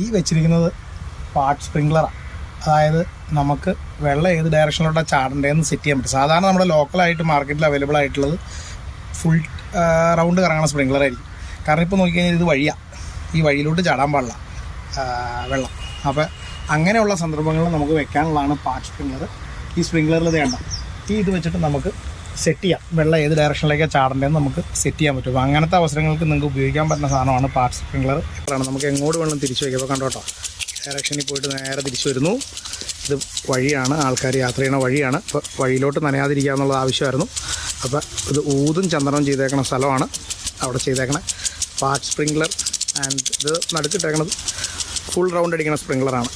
ഈ വെച്ചിരിക്കുന്നത് പാർട്ട് സ്പ്രിംഗ്ലറാണ്. അതായത് നമുക്ക് വെള്ളം ഏത് ഡയറക്ഷനിലോട്ടാണ് ചാടേണ്ടതെന്ന് സെറ്റ് ചെയ്യാൻ പറ്റും. സാധാരണ നമ്മുടെ ലോക്കലായിട്ട് മാർക്കറ്റിൽ അവൈലബിൾ ആയിട്ടുള്ളത് ഫുൾ റൗണ്ട് കറങ്ങുന്ന സ്പ്രിംഗ്ലറായിരിക്കും. കാരണം ഇപ്പോൾ നോക്കിക്കഴിഞ്ഞാൽ ഇത് വഴിയാണ്, ഈ വഴിയിലോട്ട് ചാടാൻ പാടില്ല വെള്ളം. അപ്പോൾ അങ്ങനെയുള്ള സന്ദർഭങ്ങളിൽ നമുക്ക് വെക്കാനുള്ളതാണ് പാർട്ട് സ്പ്രിംഗ്ലർ. ഈ സ്പ്രിംഗ്ലറിൽ വേണ്ട ഇത് വെച്ചിട്ട് നമുക്ക് സെറ്റ് ചെയ്യാം, വെള്ളം ഏത് ഡയറക്ഷനിലേക്കാണ് ചാടേണ്ടതെന്ന് നമുക്ക് സെറ്റ് ചെയ്യാൻ പറ്റും. അങ്ങനത്തെ അവസരങ്ങൾക്ക് നിങ്ങൾക്ക് ഉപയോഗിക്കാൻ പറ്റുന്ന സാധനമാണ് പാർട്ട് സ്പ്രിംഗ്ലർ. നമുക്ക് എങ്ങോട്ട് വേണം തിരിച്ചു വയ്ക്കുക. അപ്പോൾ കണ്ടോട്ടോ, ഡയറക്ഷനിൽ പോയിട്ട് നേരെ തിരിച്ചു വരുന്നു. ഇത് വഴിയാണ്, ആൾക്കാർ യാത്ര ചെയ്യുന്ന വഴിയാണ്. അപ്പോൾ വഴിയിലോട്ട് നനയാതിരിക്കുക എന്നുള്ളത് ആവശ്യമായിരുന്നു. അപ്പോൾ ഇത് ഊതും ചന്ദ്രനും ചെയ്തേക്കണ സ്ഥലമാണ് അവിടെ ചെയ്തേക്കണ പാർട്ട് സ്പ്രിംഗ്ലർ. ആൻഡ് ഇത് നടുക്കിട്ടേക്കണത് ഫുൾ റൗണ്ട് അടിക്കുന്ന സ്പ്രിംഗ്ലറാണ്.